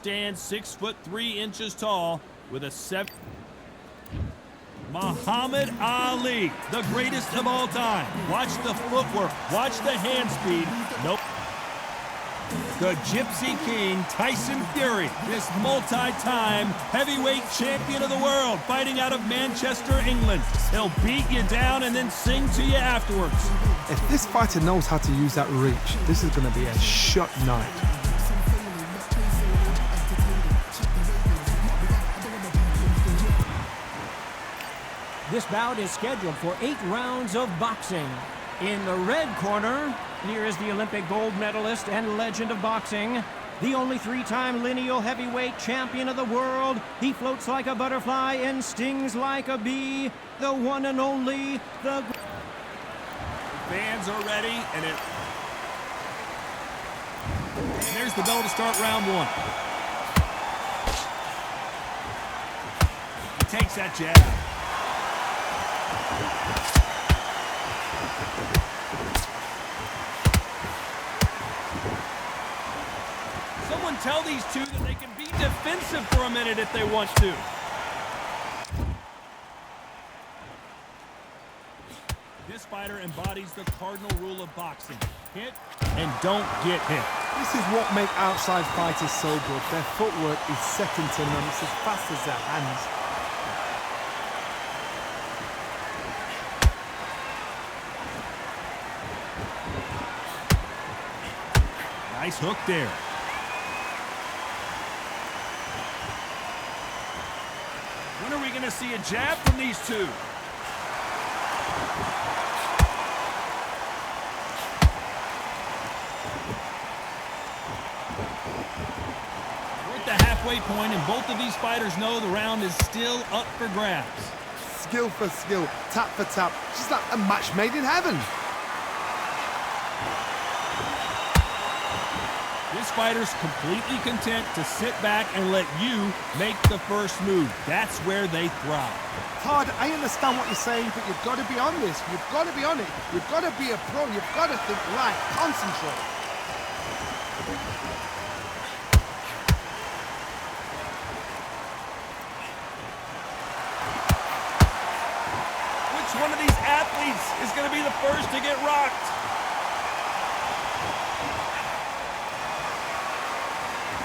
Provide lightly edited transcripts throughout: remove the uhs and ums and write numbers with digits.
Stands 6'3" tall with a 7. Muhammad Ali, the greatest of all time. Watch the footwork, watch the hand speed. Nope. The Gypsy King, Tyson Fury, this multi-time heavyweight champion of the world, fighting out of Manchester, England. He'll beat you down and then sing to you afterwards. If this fighter knows how to use that reach, this is going to be a shot night. This bout is scheduled for 8 rounds of boxing. In the red corner, here is the Olympic gold medalist and legend of boxing, the only 3-time lineal heavyweight champion of the world. He floats like a butterfly and stings like a bee, the one and only, the... Fans are ready, and there's the bell to start round 1. He takes that jab. Someone tell these two that they can be defensive for a minute if they want to. This fighter embodies the cardinal rule of boxing. Hit and don't get hit. This is what makes outside fighters so good. Their footwork is second to none. It's as fast as their hands. Nice hook there. When are we going to see a jab from these two? We're at the halfway point, and both of these fighters know the round is still up for grabs. Skill for skill, tap for tap, just like a match made in heaven. This fighter's completely content to sit back and let you make the first move. That's where they thrive. Todd, I understand what you're saying, but you've got to be on this. You've got to be on it. You've got to be a pro. You've got to think right. Concentrate. Which one of these athletes is going to be the first to get rocked?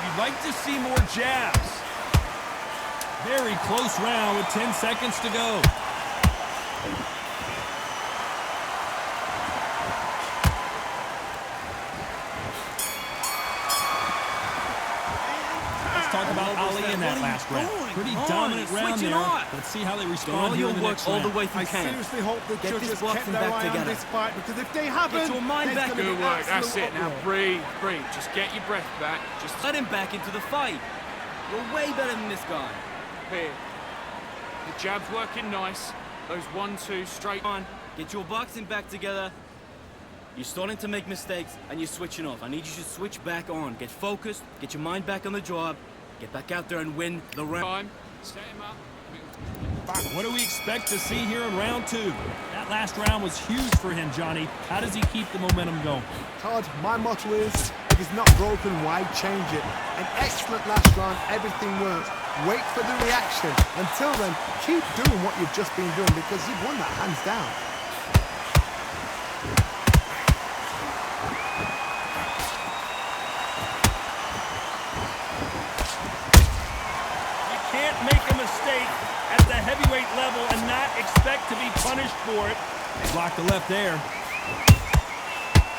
You'd like to see more jabs. Very close round with 10 seconds to go. Let's talk about Ali in that last round. Pretty dominant round there. Let's see how they respond here in the next round. All the way if you I can. seriously hope the Get judges this kept boxing their back eye on together. this fight, because if they haven't, Get your mind there's back. gonna be Good work, that's absolute it. Now uproar. breathe, breathe. Just get your breath back. Just Let him back into the fight. You're way better than this guy. here. The jab's working nice. Those 1-2 straight. Come on, get your boxing back together. You're starting to make mistakes and you're switching off. I need you to switch back on. Get focused, get your mind back on the job, get back out there and win the round. Time. Set him up. What do we expect to see here in round 2? That last round was huge for him, Johnny. How does he keep the momentum going? Todd, my motto is, if it's not broken, why change it? An excellent last round, everything works. Wait for the reaction. Until then, keep doing what you've just been doing, because you've won that hands down. You can't make a mistake at the heavyweight level and not expect to be punished for it. They blocked the left there.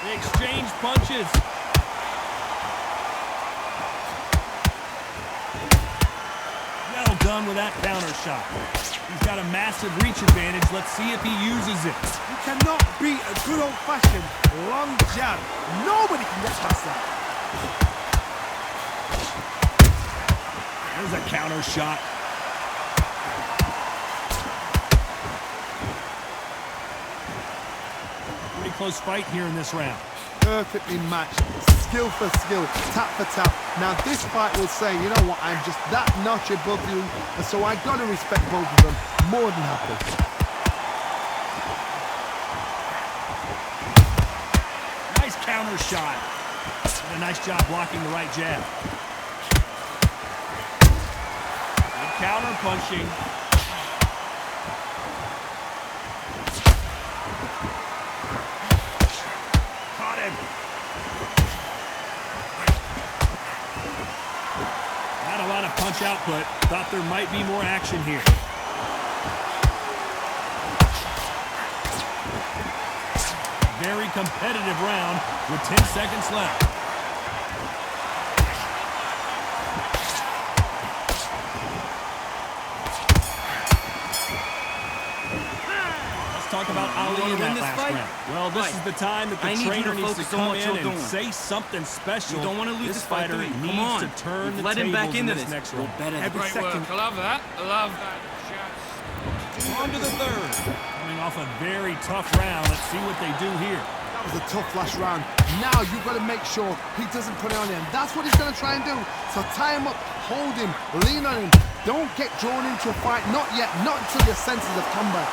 They exchange punches. Well done with that counter shot. He's got a massive reach advantage. Let's see if he uses it. You cannot beat a good old-fashioned long jab. Nobody can get past that. There's a counter shot. Pretty close fight here in this round. Perfectly matched, skill for skill, tap for tap. Now this fight will say, you know what, I'm just that notch above you, and so I gotta respect both of them more than happy. Nice counter shot. Did a nice job blocking the right jab. counter punching. Caught him. Not a lot of punch output. Thought there might be more action here. Very competitive round with 10 seconds left. Let's talk about Ali in that last round. Well, this is the time that the trainer needs to come in and say something special. You don't want to lose this this fight, fighter do you? needs Come on. to turn the Let him back tables in into this this. next We'll round. bet Every Great second. work. I love that. I love that. Chaps. On to the third. Coming off a very tough round. Let's see what they do here. That was a tough last round. Now you've got to make sure he doesn't put it on him. That's what he's going to try and do. So tie him up, hold him, lean on him. Don't get drawn into a fight. Not yet. Not until your senses have come back.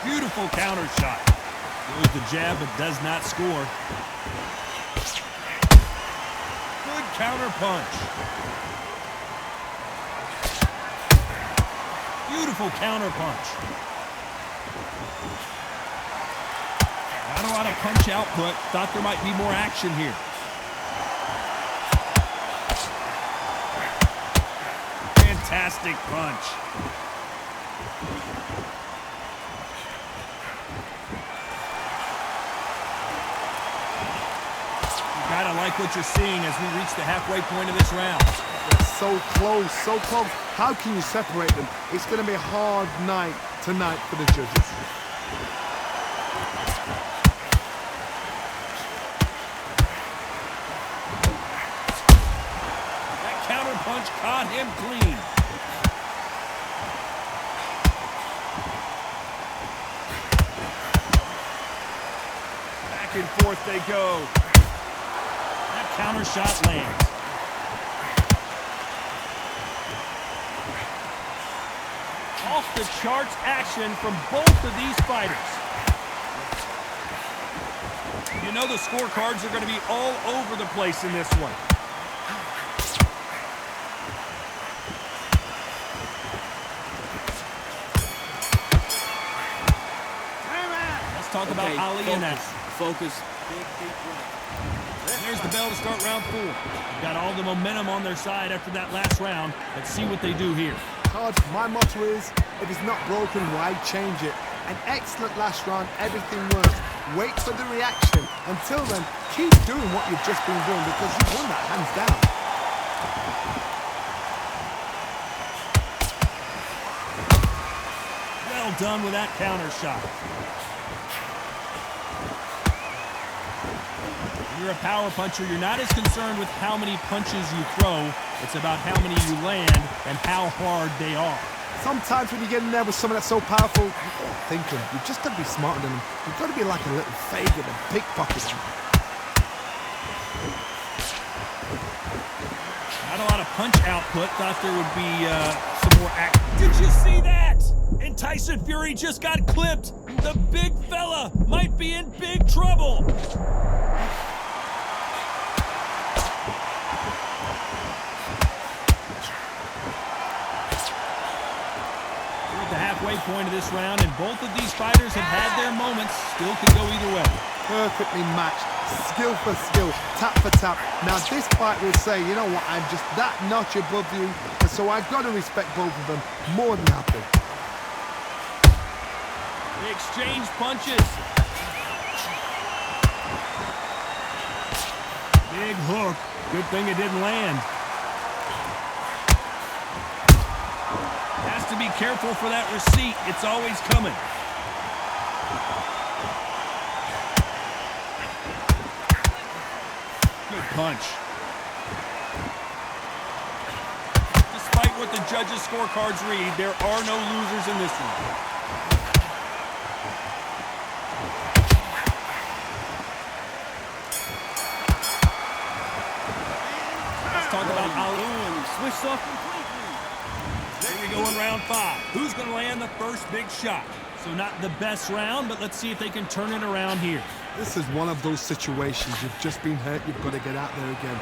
Beautiful counter shot. Goes the jab, but does not score. Good counter punch. Beautiful counter punch. Not a lot of punch output. Thought there might be more action here. Fantastic punch. Gotta like what you're seeing as we reach the halfway point of this round. They're so close, so close. How can you separate them? It's going to be a hard night tonight for the judges. That counter punch caught him clean. Back and forth they go. Counter shot lands. Off the charts action from both of these fighters. You know the scorecards are going to be all over the place in this one. Let's talk about Ali and that. Focus. Big breath. There's the bell to start round 4. They've got all the momentum on their side after that last round. Let's see what they do here. Todd, my motto is, if it's not broken, why change it? An excellent last round, everything works. Wait for the reaction. Until then, keep doing what you've just been doing because you've won that hands down. Well done with that counter shot. You're a power puncher. You're not as concerned with how many punches you throw. It's about how many you land and how hard they are. Sometimes when you get in there with someone that's so powerful, you've got to think him. You've just got to be smarter than him. You've got to be like a little faggot and pickpocket him. Not a lot of punch output. Thought there would be some more act. Did you see that? And Tyson Fury just got clipped. The big fella might be in big trouble. Halfway point of this round, and both of these fighters have had their moments. Still could go either way. Perfectly matched, skill for skill, tap for tap. Now this fight will say, you know what, I'm just that notch above you, and so I've got to respect both of them more than happy. They exchange punches. Big hook. Good thing it didn't land. To be careful for that receipt. It's always coming. Good punch. Despite what the judges' scorecards read, there are no losers in this one. Let's talk about Ali. Switched off completely. Here we go in round 5. Who's going to land the first big shot? So not the best round, but let's see if they can turn it around here. This is one of those situations. You've just been hurt. You've got to get out there again.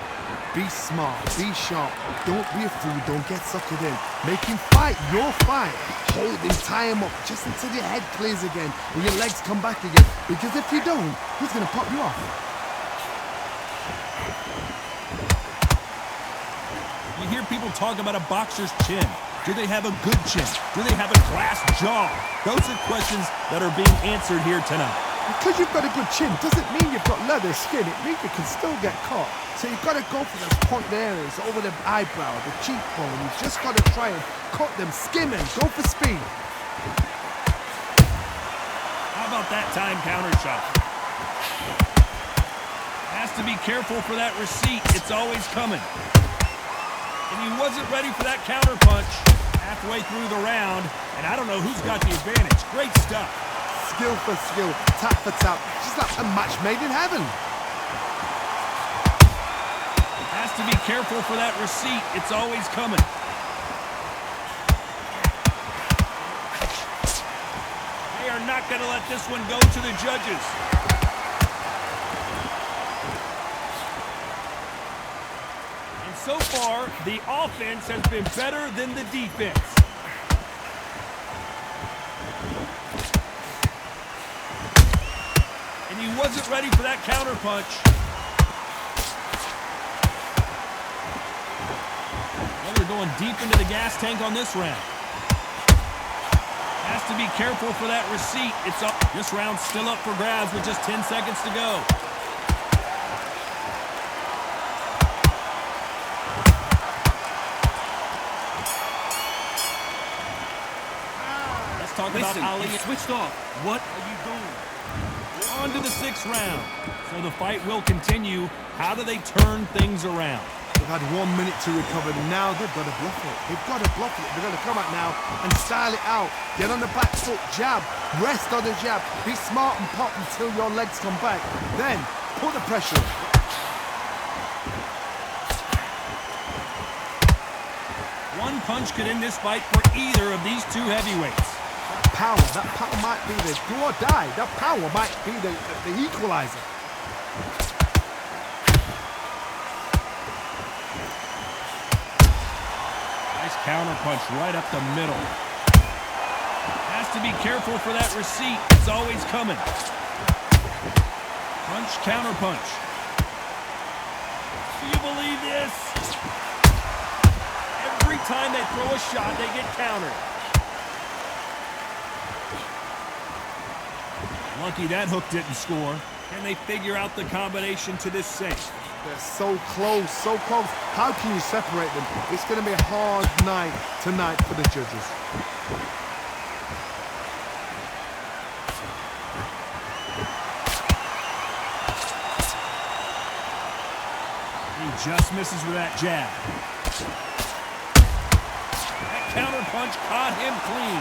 Be smart. Be sharp. Don't be a fool. Don't get suckered in. Make him fight your fight. Hold him. Tie him up just until your head clears again and your legs come back again. Because if you don't, he's going to pop you off. You hear people talk about a boxer's chin. Do they have a good chin? Do they have a glass jaw? Those are questions that are being answered here tonight. Because you've got a good chin doesn't mean you've got leather skin. It means you can still get caught. So you've got to go for those point areas over the eyebrow, the cheekbone. You've just got to try and cut them, skim them, go for speed. How about that time counter shot? Has to be careful for that receipt. It's always coming. And he wasn't ready for that counter punch halfway through the round. And I don't know who's got the advantage. Great stuff. Skill for skill, tap for tap. Just like a match made in heaven. Has to be careful for that receipt. It's always coming. They are not going to let this one go to the judges. And so far, the offense has been better than the defense. And he wasn't ready for that counter punch. Well, they're going deep into the gas tank on this round. Has to be careful for that receipt. It's up. This round's still up for grabs with just 10 seconds to go. Let's talk about Ali. You switched off. What are you doing? On to the 6th round. So the fight will continue. How do they turn things around? They've had 1 minute to recover. Now they've got to bluff it. They've got to bluff it. They're going to come out now and style it out. Get on the back foot, jab, rest on the jab. Be smart and pop until your legs come back. Then put the pressure on. One punch could end this fight for either of these two heavyweights. That power might be the do or die. That power might be the equalizer. Nice counter punch right up the middle. Has to be careful for that receipt. It's always coming. Punch, counter punch. Do you believe this? Every time they throw a shot, they get countered. Lucky that hook didn't score. Can they figure out the combination to this safe? They're so close, so close. How can you separate them? It's going to be a hard night tonight for the judges. He just misses with that jab. That counter punch caught him clean.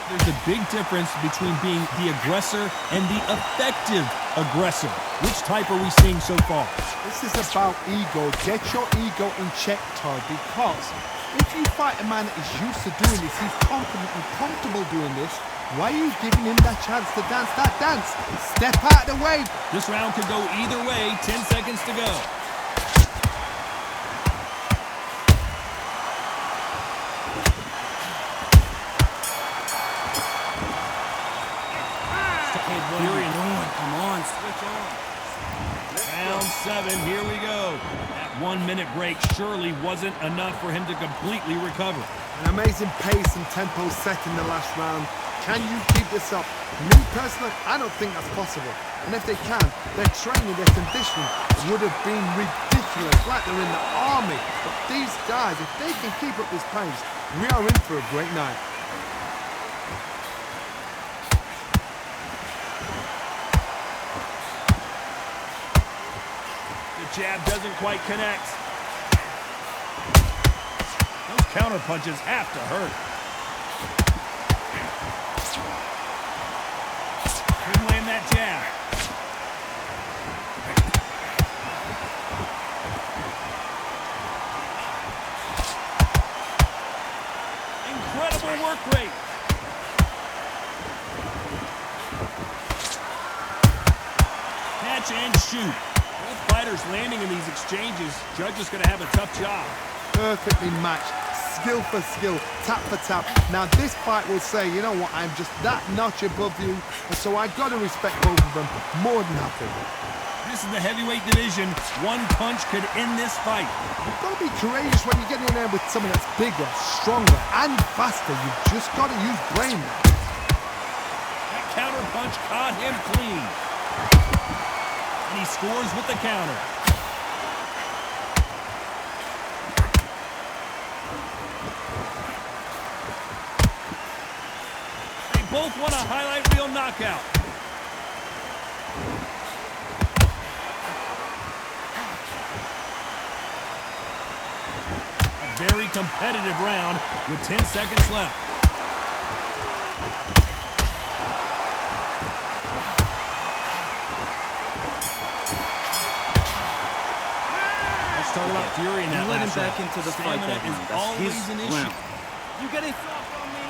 There's a big difference between being the aggressor and the effective aggressor. Which type are we seeing so far? This is about ego. Get your ego in check, Todd, because if you fight a man that is used to doing this, he's confident and comfortable doing this, why are you giving him that chance to dance that dance? Step out of the way. This round could go either way. 10 seconds to go. Come on, switch on. Round 7, here we go. That 1 minute break surely wasn't enough for him to completely recover. An amazing pace and tempo set in the last round. Can you keep this up? Me personally, I don't think that's possible. And if they can, their training, their conditioning would have been ridiculous, like they're in the army. But these guys, if they can keep up this pace, we are in for a great night. Jab doesn't quite connect. Those counter punches have to hurt. Couldn't land that jab. better work rate. Catch and shoot. Both fighters landing in these exchanges. Judge is going to have a tough job. Perfectly matched, skill for skill, tap for tap. Now this fight will say, you know what, I'm just that notch above you, and so I've got to respect both of them more than happy. This is the heavyweight division. One punch could end this fight. You've got to be courageous when you get in there with someone that's bigger, stronger, and faster. You've just got to use brain. That counter punch caught him clean. And he scores with the counter. They both want a highlight reel knockout. A very competitive round with 10 seconds left. Talk about fury in that Let him last back round. into the fight. Stamina is That's always his an issue. round. You getting soft on me?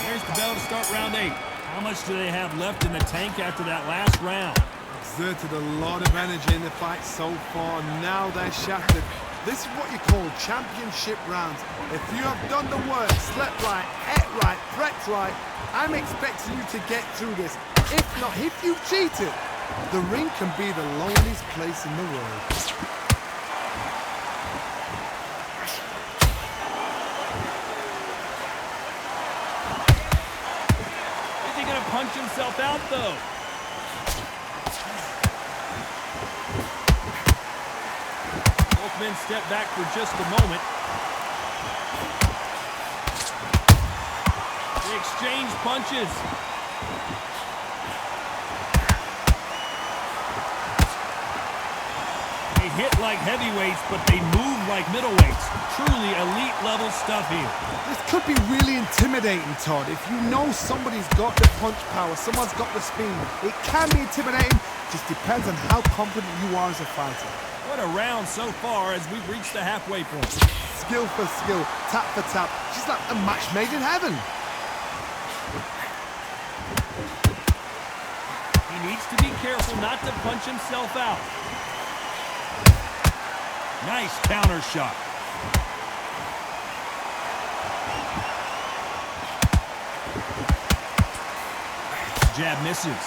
Here's the bell to start round 8. How much do they have left in the tank after that last round? Exerted a lot of energy in the fight so far. Now they're shattered. This is what you call championship rounds. If you have done the work, slept right, ate right, prepped right, I'm expecting you to get through this. If not, if you've cheated, the ring can be the loneliest place in the world. Punch himself out, though. Both men step back for just a moment. They exchange punches. They hit like heavyweights, but they move like middleweights. Truly elite level stuff here. This could be really intimidating, Todd. If you know somebody's got the punch power, someone's got the speed, it can be intimidating. Just depends on how confident you are as a fighter. What a round so far as we've reached the halfway point. Skill for skill, tap for tap. Just like a match made in heaven. He needs to be careful not to punch himself out. Nice counter shot. Jab misses.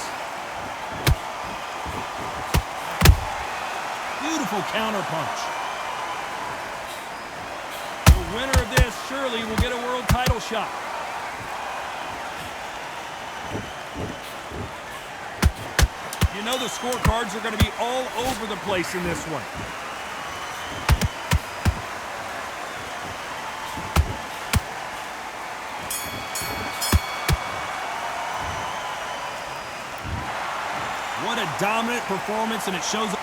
Beautiful counter punch. The winner of this surely will get a world title shot. You know the scorecards are going to be all over the place in this one. What a dominant performance, and it shows